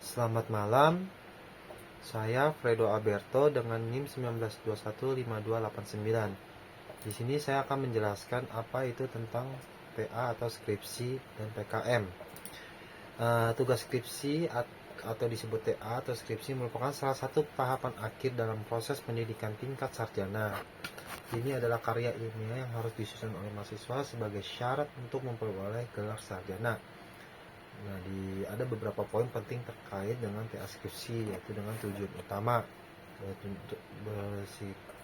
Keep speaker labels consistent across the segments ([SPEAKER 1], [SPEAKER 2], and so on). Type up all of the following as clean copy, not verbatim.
[SPEAKER 1] Selamat malam, saya Fredo Alberto dengan NIM 19215289. Di sini saya akan menjelaskan apa itu tentang TA atau skripsi dan PKM. Tugas skripsi atau disebut TA atau skripsi merupakan salah satu tahapan akhir dalam proses pendidikan tingkat sarjana. Ini adalah karya ilmiah yang harus disusun oleh mahasiswa sebagai syarat untuk memperoleh gelar sarjana. Nah, ada beberapa poin penting terkait dengan TA skripsi, yaitu dengan tujuan utama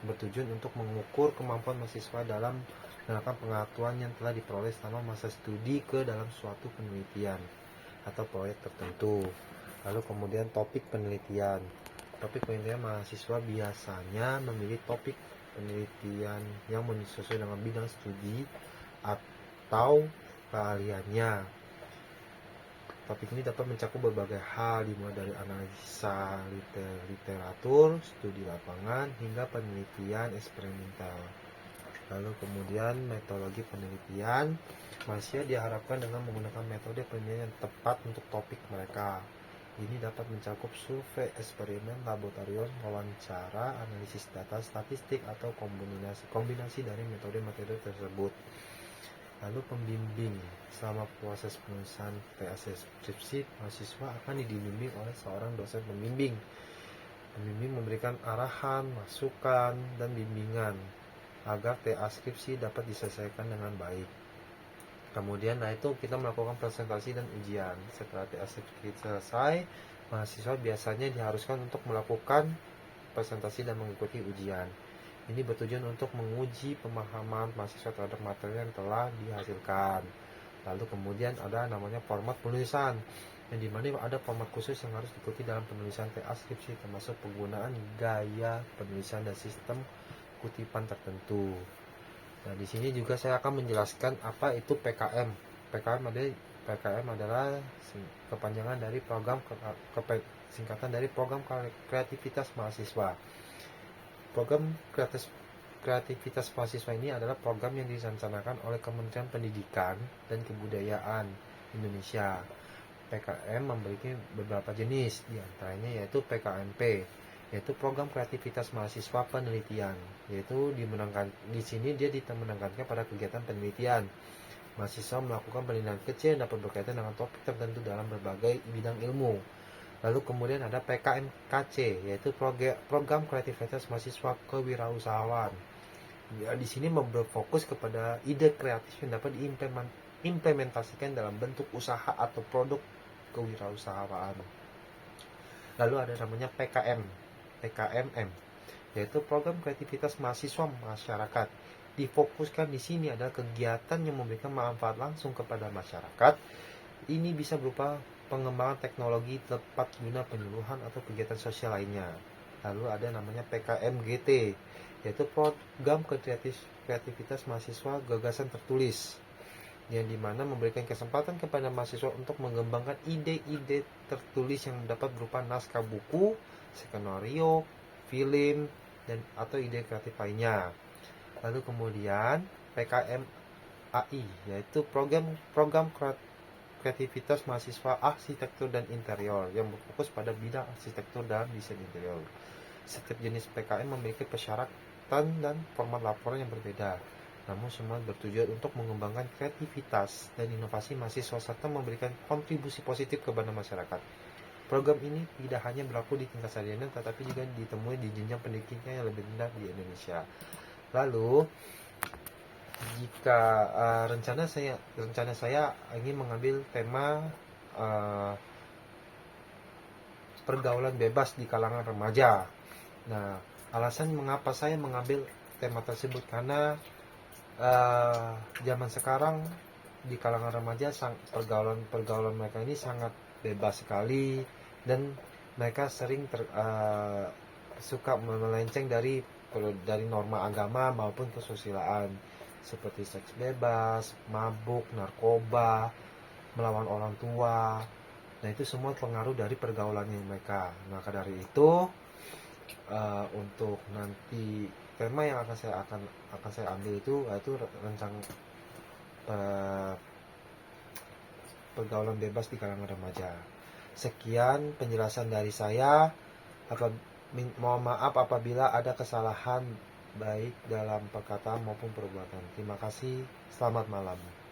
[SPEAKER 1] bertujuan untuk mengukur kemampuan mahasiswa dalam melakukan pengetahuan yang telah diperoleh selama masa studi ke dalam suatu penelitian atau proyek tertentu. Lalu kemudian topik penelitian. Topik penelitian, mahasiswa biasanya memilih topik penelitian yang sesuai dengan bidang studi atau keahliannya. Topik ini dapat mencakup berbagai hal, dimulai dari analisa literatur, studi lapangan, hingga penelitian eksperimental. Lalu kemudian metodologi penelitian, mahasiswa diharapkan dengan menggunakan metode penelitian yang tepat untuk topik mereka. Ini dapat mencakup survei, eksperimen, laboratorium, wawancara, analisis data statistik, atau kombinasi dari metode-metode tersebut. Lalu pembimbing. Selama proses penulisan TA skripsi, mahasiswa akan dibimbing oleh seorang dosen pembimbing. Pembimbing memberikan arahan, masukan, dan bimbingan agar TA skripsi dapat diselesaikan dengan baik. Kemudian itu kita melakukan presentasi dan ujian. Setelah TA skripsi selesai, mahasiswa biasanya diharuskan untuk melakukan presentasi dan mengikuti ujian. Ini bertujuan untuk menguji pemahaman mahasiswa terhadap materi yang telah dihasilkan. Lalu kemudian ada namanya format penulisan, yang dimana ada format khusus yang harus diikuti dalam penulisan TA skripsi, termasuk penggunaan gaya penulisan dan sistem kutipan tertentu. Nah, di sini juga saya akan menjelaskan apa itu PKM. PKM adalah kepanjangan dari singkatan dari program kreativitas mahasiswa. Program kreativitas mahasiswa ini adalah program yang direncanakan oleh Kementerian Pendidikan dan Kebudayaan Indonesia. PKM memiliki beberapa jenis, diantaranya yaitu PKMP, yaitu program kreativitas mahasiswa penelitian, yaitu di sini dia dimenangkan pada kegiatan penelitian. Mahasiswa melakukan penelitian kecil yang dapat berkaitan dengan topik tertentu dalam berbagai bidang ilmu. Lalu kemudian ada PKMKC, yaitu program kreativitas mahasiswa kewirausahaan. Ya, di sini berfokus kepada ide kreatif yang dapat diimplementasikan dalam bentuk usaha atau produk kewirausahaan. Lalu ada namanya PKMM, yaitu program kreativitas mahasiswa masyarakat. Difokuskan di sini adalah kegiatan yang memberikan manfaat langsung kepada masyarakat. Ini bisa berupa pengembangan teknologi tepat guna penyuluhan atau kegiatan sosial lainnya. Lalu ada namanya PKMGT, yaitu program kreativitas mahasiswa gagasan tertulis, yang dimana memberikan kesempatan kepada mahasiswa untuk mengembangkan ide-ide tertulis yang dapat berupa naskah buku, skenario, film, dan atau ide kreatif lainnya. Lalu kemudian PKMAI, yaitu program kreativitas mahasiswa arsitektur dan interior yang berfokus pada bidang arsitektur dan desain interior. Setiap jenis PKM memiliki persyaratan dan format laporan yang berbeda, namun semua bertujuan untuk mengembangkan kreativitas dan inovasi mahasiswa serta memberikan kontribusi positif kepada masyarakat. Program ini tidak hanya berlaku di tingkat sarjana, tetapi juga ditemui di jenjang pendidikan yang lebih rendah di Indonesia. Lalu jika rencana saya ingin mengambil tema pergaulan bebas di kalangan remaja. Nah, alasan mengapa saya mengambil tema tersebut karena zaman sekarang di kalangan remaja pergaulan mereka ini sangat bebas sekali, dan mereka sering suka melenceng dari norma agama maupun kesusilaan, seperti seks bebas, mabuk, narkoba, melawan orang tua. Nah, itu semua pengaruh dari pergaulannya mereka. Maka dari itu untuk nanti tema yang akan saya ambil itu yaitu rencang pergaulan bebas di kalangan remaja. Sekian penjelasan dari saya. Mohon maaf apabila ada kesalahan baik dalam perkataan maupun perbuatan. Terima kasih. Selamat malam.